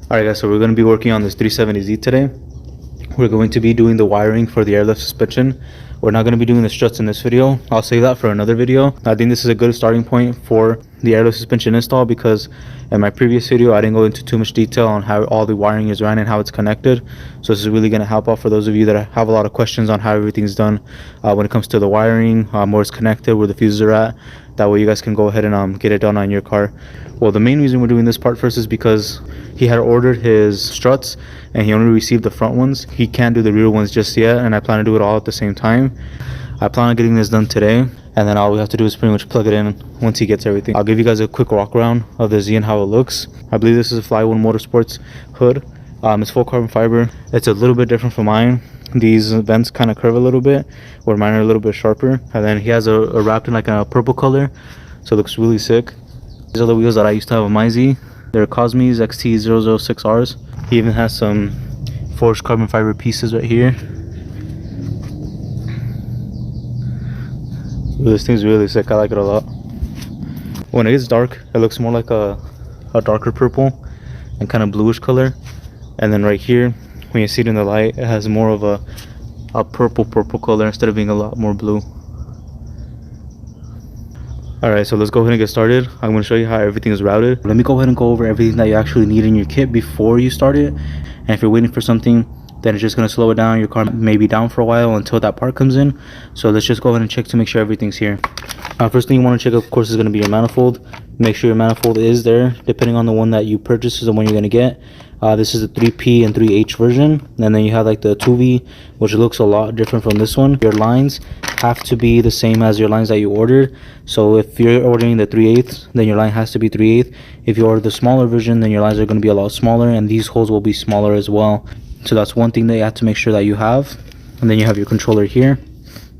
Alright guys, so we're going to be working on this 370Z today. We're going to be doing the wiring for the airlift suspension. We're not going to be doing the struts in this video. I'll save that for another video. I think this is a good starting point for the airlift suspension install because in my previous video I didn't go into too much detail on how all the wiring is ran and how it's connected. So this is really going to help out for those of you that have a lot of questions on how everything's done when it comes to the wiring, where it's connected, where the fuses are at. That way you guys can go ahead and get it done on your car. Well, the main reason we're doing this part first is because he had ordered his struts and he only received the front ones. He can't do the rear ones just yet, and I plan to do it all at the same time. I plan on getting this done today, and then all we have to do is pretty much plug it in once he gets everything. I'll give you guys a quick walk around of the Z and how it looks. I believe this is a Flywood Motorsports hood. It's full carbon fiber. It's a little bit different from mine. These vents kind of curve a little bit, where mine are a little bit sharper. And then he has a wrapped in like a purple color, so it looks really sick. These are the wheels that I used to have on my Z. They're Cosmes XT006Rs. He even has some forged carbon fiber pieces right here. Ooh, this thing's really sick. I like it a lot. When it gets dark, it looks more like a darker purple and kind of bluish color. And then right here, when you see it in the light, it has more of a purple color instead of being a lot more blue. Alright, so let's go ahead and get started. I'm going to show you how everything is routed. Let me go ahead and go over everything that you actually need in your kit before you start it. And if you're waiting for something, then it's just going to slow it down. Your car may be down for a while until that part comes in. So let's just go ahead and check to make sure everything's here. First thing you want to check, of course, is going to be your manifold. Make sure your manifold is there. Depending on the one that you purchase is the one you're going to get. This is the 3P and 3H version, and then you have like the 2V, which looks a lot different from this one. Your lines have to be the same as your lines that you ordered. So if you're ordering the 3/8, then your line has to be 3/8. If you order the smaller version, then your lines are going to be a lot smaller, and these holes will be smaller as well. So that's one thing that you have to make sure that you have. And then you have your controller here.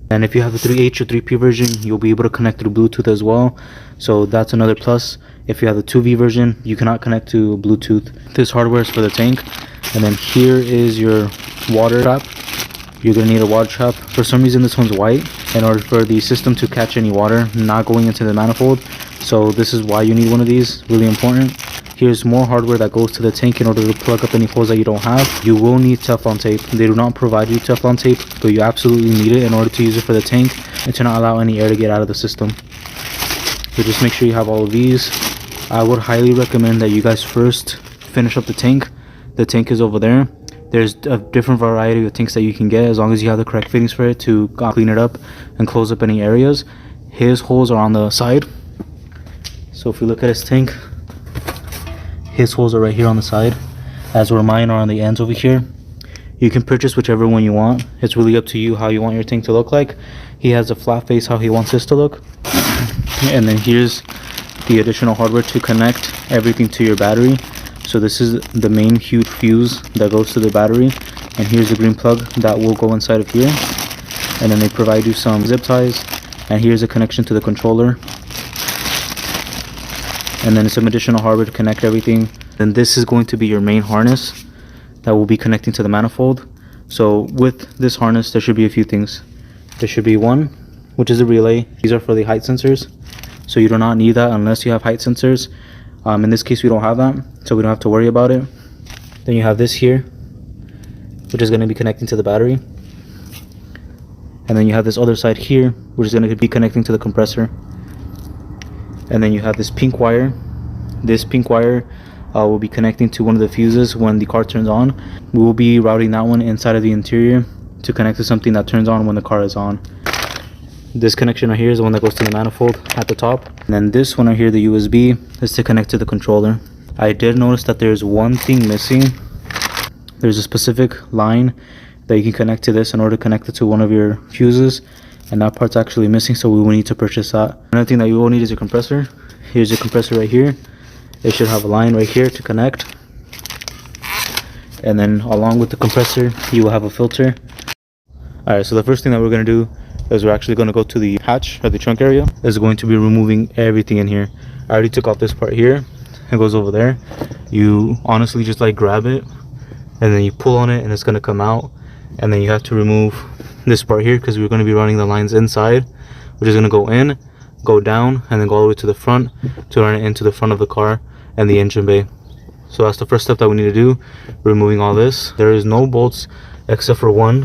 And if you have the 3H or 3P version, you'll be able to connect through Bluetooth as well. So that's another plus. If you have the 2V version, you cannot connect to Bluetooth. This hardware is for the tank. And then here is your water trap. You're going to need a water trap. For some reason, this one's white in order for the system to catch any water not going into the manifold. So this is why you need one of these. Really important. Here's more hardware that goes to the tank in order to plug up any holes that you don't have. You will need Teflon tape. They do not provide you Teflon tape, but you absolutely need it in order to use it for the tank and to not allow any air to get out of the system. So just make sure you have all of these. I would highly recommend that you guys first finish up the tank. The tank is over there. There's a different variety of tanks that you can get as long as you have the correct fittings for it to clean it up and close up any areas. His holes are on the side. So if we look at his tank, his holes are right here on the side, as where mine are on the ends over here. You can purchase whichever one you want. It's really up to you how you want your tank to look like. He has a flat face how he wants this to look. And then here's the additional hardware to connect everything to your battery. So this is the main huge fuse that goes to the battery. And here's the green plug that will go inside of here. And then they provide you some zip ties. And here's a connection to the controller. And then some additional hardware to connect everything. Then this is going to be your main harness that will be connecting to the manifold. So with this harness, there should be a few things. There should be one, which is a relay. These are for the height sensors. So you do not need that unless you have height sensors. In this case, we don't have that, so we don't have to worry about it. Then you have this here, which is going to be connecting to the battery. And then you have this other side here, which is going to be connecting to the compressor. And then you have this pink wire. This pink wire will be connecting to one of the fuses when the car turns on. We will be routing that one inside of the interior to connect to something that turns on when the car is on. This connection right here is the one that goes to the manifold at the top. And then this one right here, the USB, is to connect to the controller. I did notice that there's one thing missing. There's a specific line that you can connect to this in order to connect it to one of your fuses. And that part's actually missing, so we will need to purchase that. Another thing that you will need is a compressor. Here's your compressor right here. It should have a line right here to connect. And then along with the compressor, you will have a filter. Alright, so the first thing that we're going to do is we're actually going to go to the hatch or the trunk area. Is going to be removing everything in here. I already took off this part here. It goes over there. You honestly just like grab it and then you pull on it and it's going to come out. And then you have to remove this part here because we're going to be running the lines inside, which is going to go in, go down, and then go all the way to the front to run it into the front of the car and the engine bay. So that's the first step that we need to do, removing all this. There is no bolts except for one,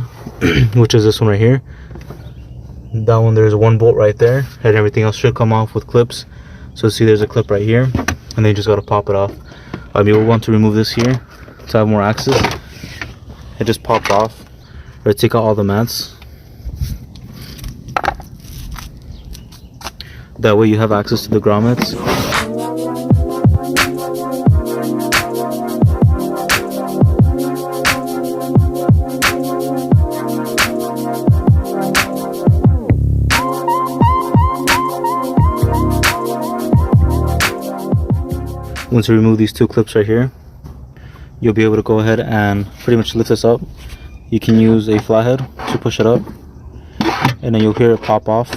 which is this one right here. That one, there's one bolt right there, and everything else should come off with clips. So see, there's a clip right here, and then you just gotta pop it off. You will want to remove this here to have more access. It just popped off, or take out all the mats. That way you have access to the grommets. Once you remove these two clips right here, you'll be able to go ahead and pretty much lift this up. You can use a flathead to push it up, and then you'll hear it pop off.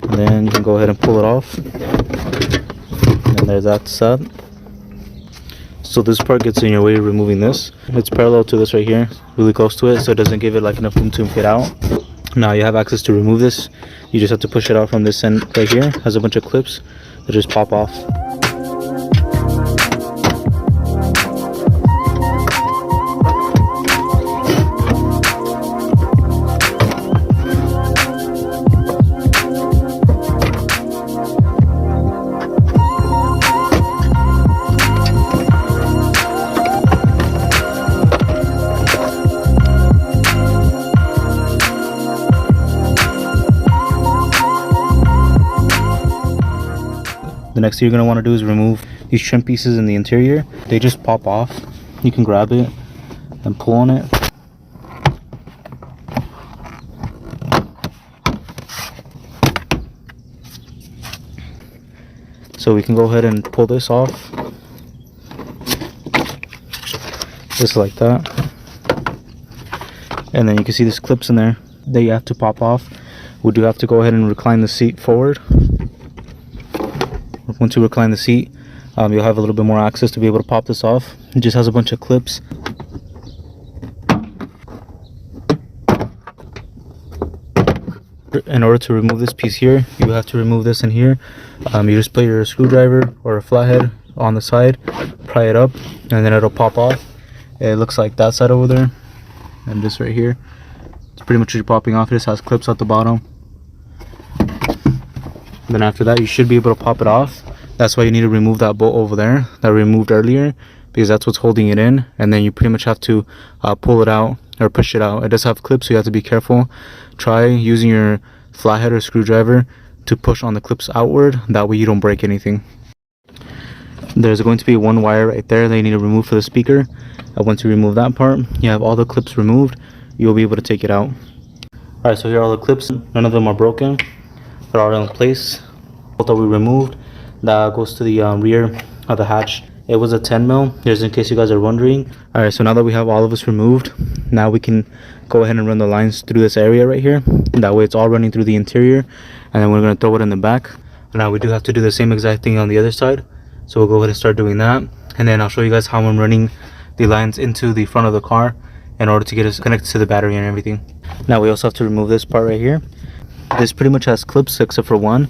And then you can go ahead and pull it off, and there's that set. So this part gets in your way removing this. It's parallel to this right here, really close to it, so it doesn't give it like enough room to get out. Now you have access to remove this. You just have to push it out from this end right here. It has a bunch of clips that just pop off. The next thing you're going to want to do is remove these trim pieces in the interior. They just pop off. You can grab it and pull on it. So we can go ahead and pull this off. Just like that. And then you can see these clips in there that you have to pop off. We do have to go ahead and recline the seat forward. Once you recline the seat, you'll have a little bit more access to be able to pop this off. It just has a bunch of clips. In order to remove this piece here, you have to remove this in here. You just put your screwdriver or a flathead on the side, pry it up, and then it'll pop off. It looks like that side over there, and this right here. It's pretty much what you're popping off. It just has clips at the bottom. Then after that, you should be able to pop it off. That's why you need to remove that bolt over there that we removed earlier, because that's what's holding it in. And then you pretty much have to pull it out or push it out. It does have clips, so you have to be careful. Try using your flathead or screwdriver to push on the clips outward. That way you don't break anything. There's going to be one wire right there that you need to remove for the speaker. Once you remove that part, you have all the clips removed. You'll be able to take it out. Alright, so here are all the clips. None of them are broken. They're all in place. Bolt that we removed, that goes to the rear of the hatch. It was a 10 mil, just in case you guys are wondering. Alright, so now that we have all of this removed, now we can go ahead and run the lines through this area right here. That way it's all running through the interior, and then we're going to throw it in the back. Now we do have to do the same exact thing on the other side, so we'll go ahead and start doing that, and then I'll show you guys how I'm running the lines into the front of the car in order to get us connected to the battery and everything. Now we also have to remove this part right here. This pretty much has clips except for one.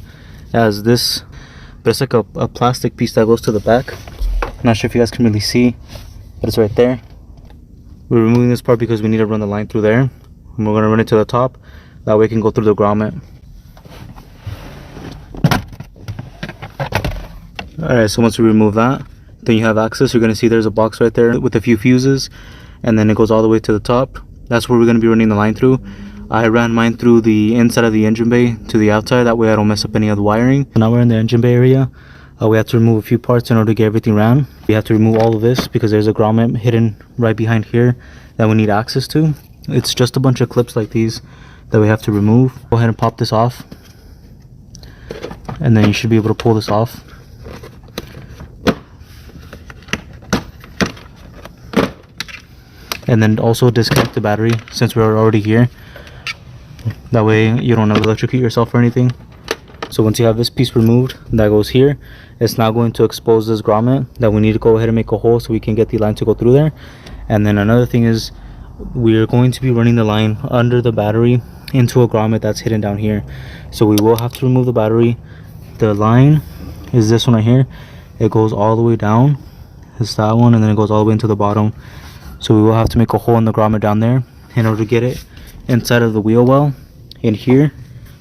It has this, but it's like a plastic piece that goes to the back. I'm not sure if you guys can really see, but it's right there. We're removing this part because we need to run the line through there, and we're going to run it to the top. That way it can go through the grommet. Alright, so once we remove that, then you have access. You're going to see there's a box right there with a few fuses, and then it goes all the way to the top. That's where we're going to be running the line through. I ran mine through the inside of the engine bay to the outside, that way I don't mess up any of the wiring. Now we're in the engine bay area. We have to remove a few parts in order to get everything ran. We have to remove all of this because there's a grommet hidden right behind here that we need access to. It's just a bunch of clips like these that we have to remove. Go ahead and pop this off, and then you should be able to pull this off. And then also disconnect the battery since we're already here. That way you don't electrocute yourself or anything. So once you have this piece removed, that goes here. It's now going to expose this grommet that we need to go ahead and make a hole so we can get the line to go through there. And then another thing is we're going to be running the line under the battery into a grommet that's hidden down here. So we will have to remove the battery. The line is this one right here. It goes all the way down. It's that one, and then it goes all the way into the bottom. So we will have to make a hole in the grommet down there in order to get it inside of the wheel well in here.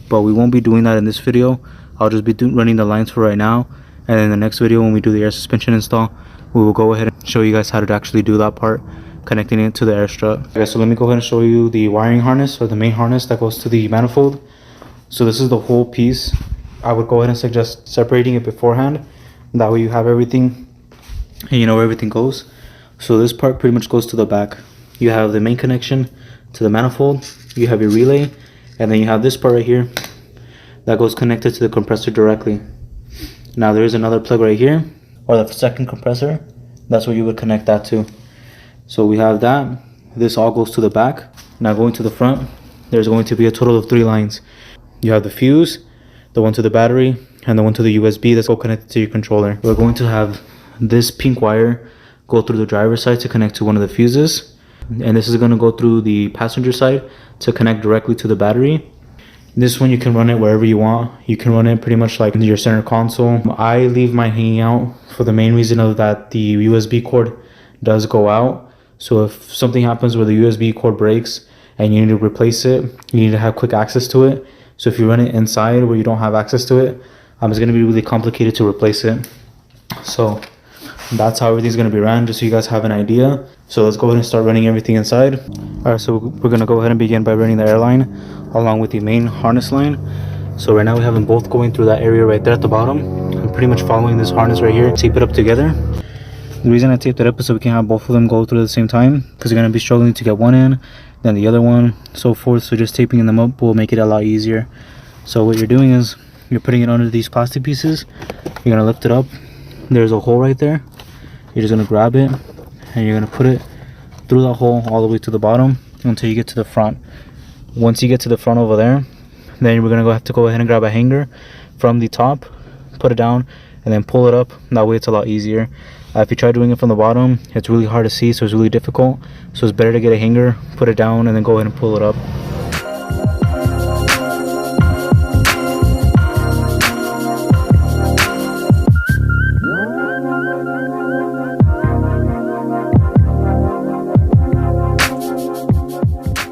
But we won't be doing that in this video. I'll just be running the lines for right now, and in the next video when we do the air suspension install, we will go ahead and show you guys how to actually do that part, connecting it to the air strut. Okay, so let me go ahead and show you the wiring harness, or the main harness that goes to the manifold. So this is the whole piece. I would go ahead and suggest separating it beforehand. That way you have everything and you know where everything goes. So this part pretty much goes to the back. You have the main connection to the manifold, you have your relay, and then you have this part right here that goes connected to the compressor directly. Now there is another plug right here, or the second compressor. That's where you would connect that to. So we have that. This all goes to the back. Now going to the front, there's going to be a total of 3 lines. You have the fuse, the one to the battery, and the one to the USB that's all connected to your controller. We're going to have this pink wire go through the driver's side to connect to one of the fuses, and this is going to go through the passenger side to connect directly to the battery. This one you can run it wherever you want. You can run it pretty much like your center console. I leave mine hanging out for the main reason of that the USB cord does go out. So if something happens where the USB cord breaks and you need to replace it, you need to have quick access to it. So if you run it inside where you don't have access to it, it's going to be really complicated to replace it. So that's how everything's going to be ran, just so you guys have an idea. So let's go ahead and start running everything inside. Alright, so we're going to go ahead and begin by running the air line along with the main harness line. So right now we have them both going through that area right there at the bottom. I'm pretty much following this harness right here, tape it up together. The reason I taped it up is so we can have both of them go through at the same time, because you're going to be struggling to get one in, then the other one, so forth. So just taping them up will make it a lot easier. So what you're doing is you're putting it under these plastic pieces. You're going to lift it up. There's a hole right there. You're just going to grab it and you're going to put it through that hole all the way to the bottom until you get to the front. Once you get to the front over there, then we're going to have to go ahead and grab a hanger from the top, put it down, and then pull it up. That way it's a lot easier. If you try doing it from the bottom, it's really hard to see, so it's really difficult. So it's better to get a hanger, put it down, and then go ahead and pull it up.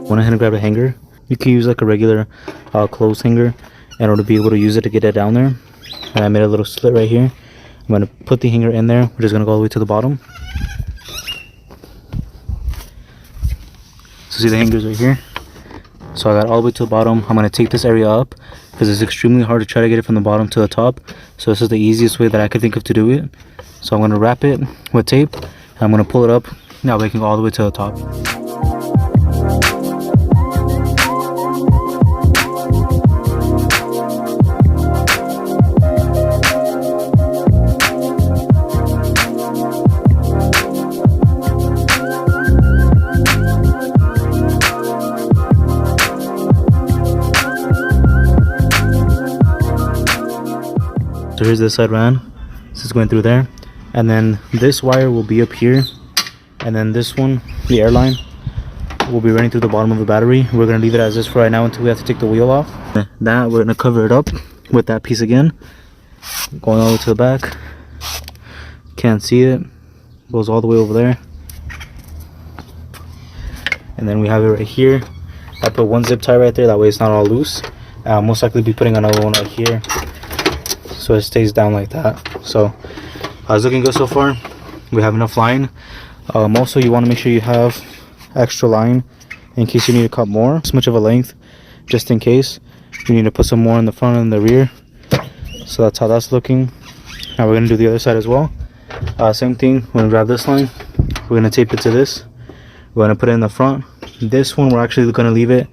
Went ahead and grabbed a hanger. You can use like a regular clothes hanger in order to be able to use it to get it down there. And I made a little slit right here. I'm going to put the hanger in there, which is going to go all the way to the bottom. So see the hangers right here? So I got all the way to the bottom. I'm going to take this area up because it's extremely hard to try to get it from the bottom to the top. So this is the easiest way that I could think of to do it. So I'm going to wrap it with tape. And I'm going to pull it up. Now we can go all the way to the top. So here's this side ran. This is going through there, and then this wire will be up here, and then this one, the airline, will be running through the bottom of the battery. We're going to leave it as this for right now until we have to take the wheel off. That we're going to cover it up with that piece again, going all the way to the back. Can't see it, goes all the way over there, and then we have it right here. I put one zip tie right there, that way it's not all loose. I'll most likely be putting another one right here, so it stays down like that. So it's looking good so far. We have enough line. Also, you want to make sure you have extra line in case you need to cut more, this much of a length, just in case you need to put some more in the front and the rear. So that's how that's looking. Now we're going to do the other side as well. Same thing. We're going to grab this line, we're going to tape it to this, we're going to put it in the front. This one we're actually going to leave it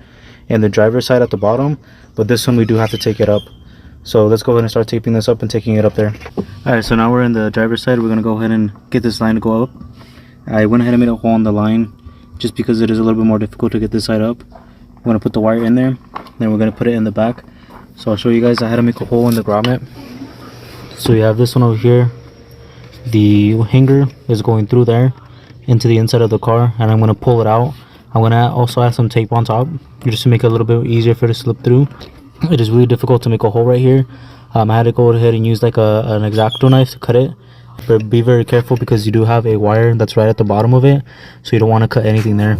in the driver's side at the bottom, but this one we do have to take it up. So let's go ahead and start taping this up and taking it up there. Alright, so now we're in the driver's side. We're going to go ahead and get this line to go up. I went ahead and made a hole in the line just because it is a little bit more difficult to get this side up. I'm going to put the wire in there, then we're going to put it in the back. So I'll show you guys how to make a hole in the grommet. So you have this one over here. The hanger is going through there into the inside of the car, and I'm going to pull it out I'm gonna also add some tape on top just to make it a little bit easier for it to slip through. It is really difficult to make a hole right here. I had to go ahead and use like an X-Acto knife to cut it, but be very careful because you do have a wire that's right at the bottom of it, so you don't want to cut anything there.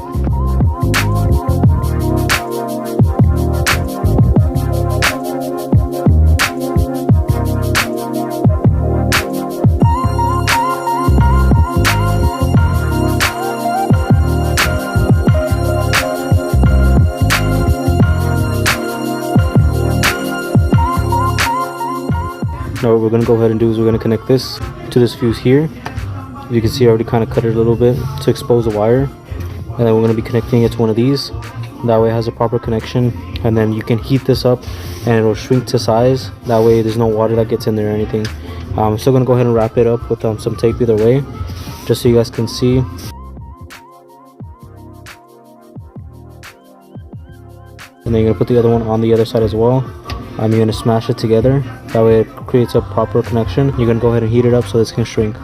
Now what we're going to go ahead and do is we're going to connect this to this fuse here. You can see I already kind of cut it a little bit to expose the wire, and then we're going to be connecting it to one of these. That way it has a proper connection, and then you can heat this up and it will shrink to size. That way there's no water that gets in there or anything. I'm still going to go ahead and wrap it up with some tape either way, just so you guys can see. And then you're going to put the other one on the other side as well. You're going to smash it together. That way it creates a proper connection. You're going to go ahead and heat it up so this can shrink.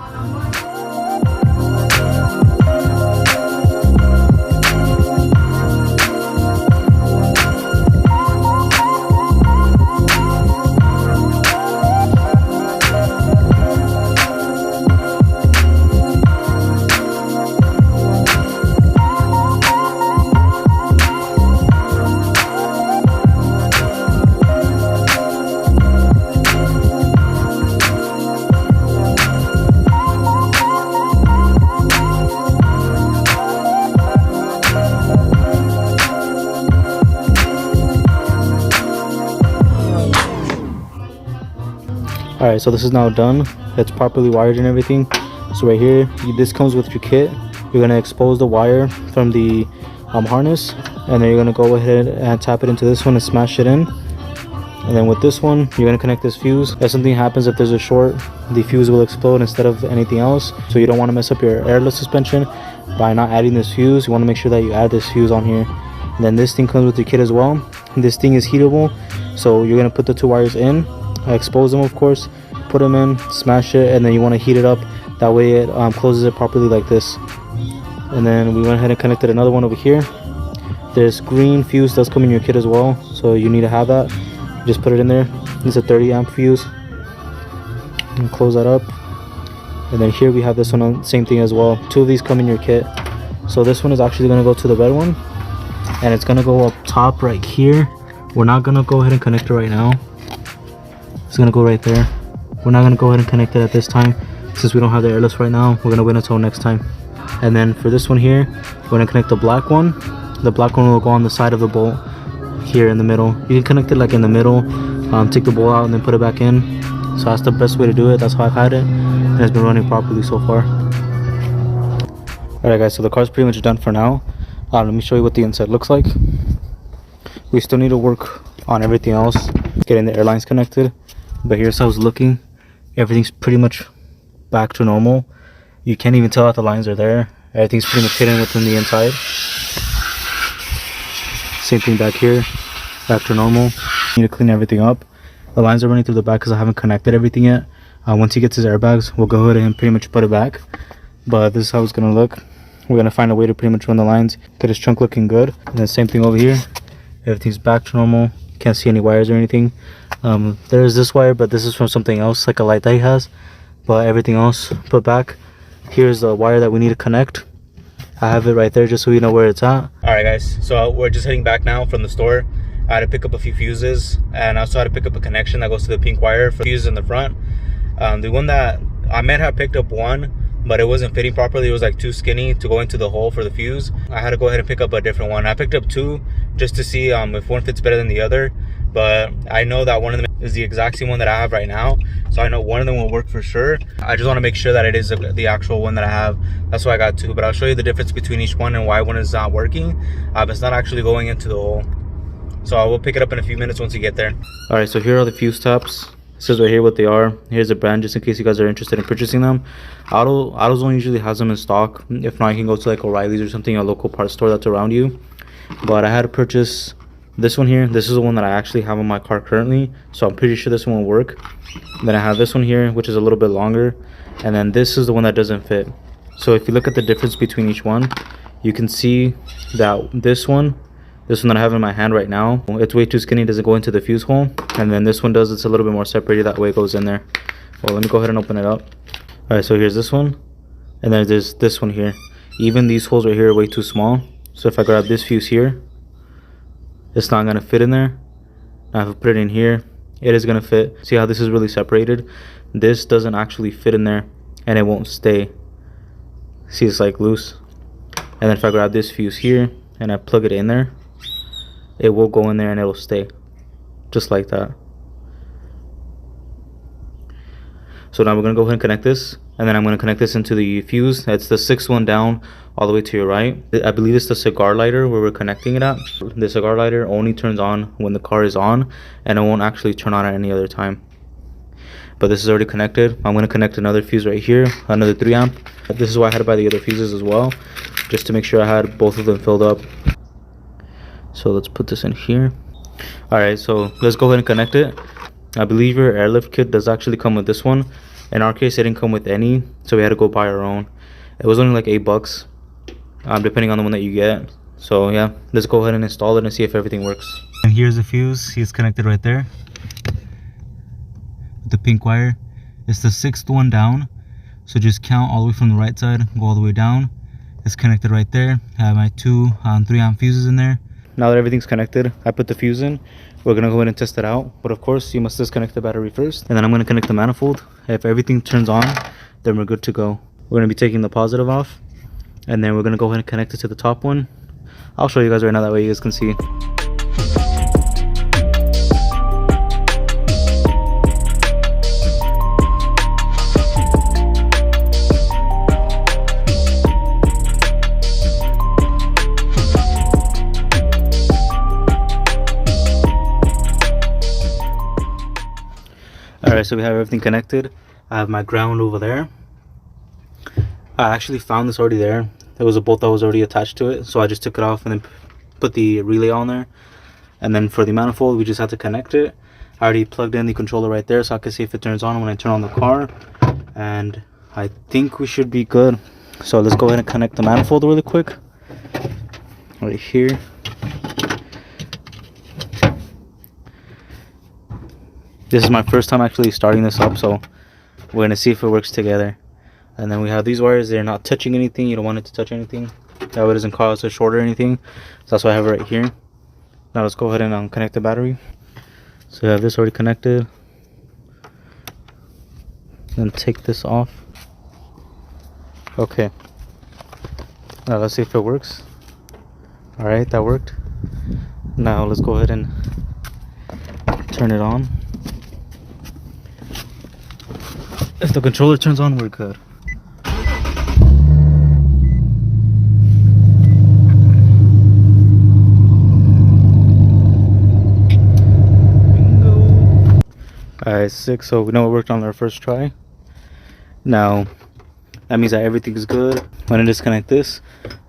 Alright, so this is now done. It's properly wired and everything. So right here, this comes with your kit. You're going to expose the wire from the harness, and then you're going to go ahead and tap it into this one and smash it in. And then with this one, you're going to connect this fuse. If something happens, if there's a short, the fuse will explode instead of anything else. So you don't want to mess up your airless suspension by not adding this fuse. You want to make sure that you add this fuse on here. And then this thing comes with your kit as well. And this thing is heatable, so you're going to put the two wires in, expose them of course, put them in, smash it, and then you want to heat it up. That way it closes it properly like this. And then we went ahead and connected another one over here. This green fuse does come in your kit as well, so you need to have that. Just put it in there. It's a 30 amp fuse. And close that up. And then here we have this one, same thing as well. Two of these come in your kit. So this one is actually going to go to the red one, and it's going to go up top right here. We're not going to go ahead and connect it right now. It's going to go right there. We're not going to go ahead and connect it at this time since we don't have the airless right now. We're going to wait until next time. And then for this one here, we're going to connect the black one. The black one will go on the side of the bolt here in the middle. You can connect it like in the middle, take the bolt out and then put it back in. So that's the best way to do it. That's how I've had it, and it's been running properly so far. Alright guys, so the car's pretty much done for now. Let me show you what the inside looks like. We still need to work on everything else, getting the airlines connected, but here's how it's looking. Everything's pretty much back to normal. You can't even tell that the lines are there. Everything's pretty much hidden within the inside. Same thing back here, back to normal. Need to clean everything up. The lines are running through the back because I haven't connected everything yet. Once he gets his airbags, we'll go ahead and pretty much put it back. But this is how it's gonna look. We're gonna find a way to pretty much run the lines, get his trunk looking good. And then same thing over here. Everything's back to normal. Can't see any wires or anything. There's this wire, but this is from something else, like a light that he has. But everything else put back. Here's the wire that we need to connect. I have it right there just so you know where it's at. Alright guys, so we're just heading back now from the store. I had to pick up a few fuses, and I also had to pick up a connection that goes to the pink wire for fuses in the front. The one that I might have picked up one, but it wasn't fitting properly. It was like too skinny to go into the hole for the fuse. I had to go ahead and pick up a different one. I picked up two just to see if one fits better than the other, but I know that one of them is the exact same one that I have right now, so I know one of them will work for sure. I just want to make sure that it is the actual one that I have. That's why I got two, but I'll show you the difference between each one and why one is not working. It's not actually going into the hole, so I will pick it up in a few minutes once you get there. All right, so here are the fuse tops. It says right here what they are. Here's the brand, just in case you guys are interested in purchasing them. AutoZone usually has them in stock. If not, you can go to like O'Reilly's or something, a local parts store that's around you. But I had to purchase this one here. This is the one that I actually have in my car currently, so I'm pretty sure this one will work. Then I have this one here, which is a little bit longer, and then this is the one that doesn't fit. So if you look at the difference between each one, you can see that this one that I have in my hand right now, it's way too skinny, doesn't go into the fuse hole. And then this one does, it's a little bit more separated, that way it goes in there. Well, let me go ahead and open it up. All right, so here's this one, and then there's this one here. Even these holes right here are way too small. So if I grab this fuse here, it's not gonna fit in there. Now if I put it in here, it is gonna fit. See how this is really separated? This doesn't actually fit in there, and it won't stay. See, it's like loose. And then if I grab this fuse here and I plug it in there, it will go in there and it'll stay just like that. So now we're gonna go ahead and connect this, and then I'm gonna connect this into the fuse. That's the 6th one down all the way to your right. I believe it's the cigar lighter where we're connecting it at. The cigar lighter only turns on when the car is on, and it won't actually turn on at any other time. But this is already connected. I'm gonna connect another fuse right here, another 3 amp. This is why I had to buy the other fuses as well, just to make sure I had both of them filled up. So let's put this in here. All right, so let's go ahead and connect it. I believe your airlift kit does actually come with this one. In our case, it didn't come with any, so we had to go buy our own. It was only like $8, depending on the one that you get. So yeah, let's go ahead and install it and see if everything works. And here's the fuse. It's connected right there with the pink wire. It's the 6th one down, so just count all the way from the right side, go all the way down. It's connected right there. I have my 2 3 amp fuses in there. Now that everything's connected, I put the fuse in. We're gonna go ahead and test it out, but of course you must disconnect the battery first, and then I'm gonna connect the manifold. If everything turns on, then we're good to go. We're gonna be taking the positive off, and then we're gonna go ahead and connect it to the top one. I'll show you guys right now, that way you guys can see. Alright, so we have everything connected. I have my ground over there. I actually found this already there. There was a bolt that was already attached to it, so I just took it off and then put the relay on there. And then for the manifold, we just had to connect it. I already plugged in the controller right there, so I can see if it turns on when I turn on the car. And I think we should be good. So let's go ahead and connect the manifold really quick. Right here. This is my first time actually starting this up, so we're gonna see if it works together. And then we have these wires. They're not touching anything. You don't want it to touch anything. That way it doesn't cause a short or anything. So that's why I have it right here. Now let's go ahead and connect the battery. So I have this already connected. Then take this off. Okay. Now let's see if it works. Alright, that worked. Now let's go ahead and turn it on. If the controller turns on, we're good. Bingo. Alright, 6. So we know it worked on our first try. Now that means that everything's good. I'm gonna disconnect this,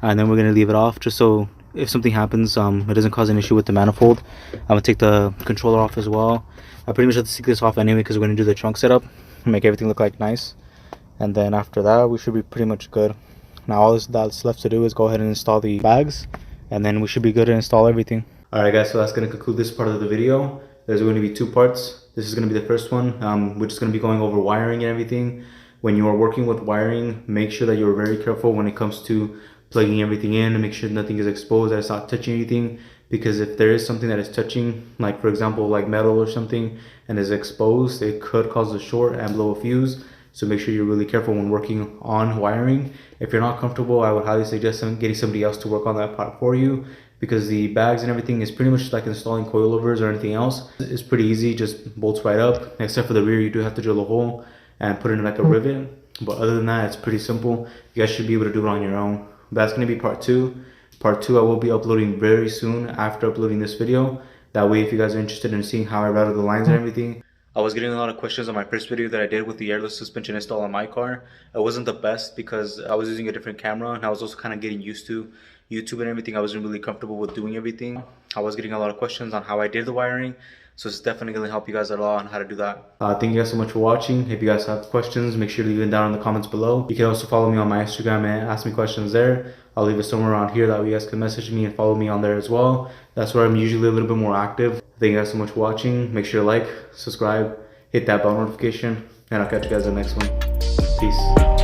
and then we're gonna leave it off just so if something happens, it doesn't cause an issue with the manifold. I'm gonna take the controller off as well. I pretty much have to take this off anyway because we're gonna do the trunk setup, make everything look like nice, and then after that we should be pretty much good. Now all that's left to do is go ahead and install the bags, and then we should be good to install everything. Alright guys, so that's gonna conclude this part of the video. There's going to be 2 parts. This is going to be the first one, which is going to be going over wiring and everything. When you are working with wiring, make sure that you're very careful when it comes to plugging everything in, and make sure nothing is exposed, that it's not touching anything. Because if there is something that is touching, like for example like metal or something, and is exposed, it could cause a short and blow a fuse. So make sure you're really careful when working on wiring. If you're not comfortable, I would highly suggest getting somebody else to work on that part for you, because the bags and everything is pretty much like installing coilovers or anything else. It's pretty easy, just bolts right up, except for the rear. You do have to drill a hole and put in like a rivet, but other than that, it's pretty simple. You guys should be able to do it on your own. But that's going to be part 2. Part 2 I will be uploading very soon after uploading this video. That way if you guys are interested in seeing how I routed the lines and everything. I was getting a lot of questions on my first video that I did with the airless suspension install on my car. It wasn't the best because I was using a different camera, and I was also kind of getting used to YouTube and everything. I wasn't really comfortable with doing everything. I was getting a lot of questions on how I did the wiring. So it's definitely going to help you guys a lot on how to do that. Thank you guys so much for watching. If you guys have questions, make sure to leave them down in the comments below. You can also follow me on my Instagram and ask me questions there. I'll leave it somewhere around here that way you guys can message me and follow me on there as well. That's where I'm usually a little bit more active. Thank you guys so much for watching. Make sure to like, subscribe, hit that bell notification, and I'll catch you guys in the next one. Peace.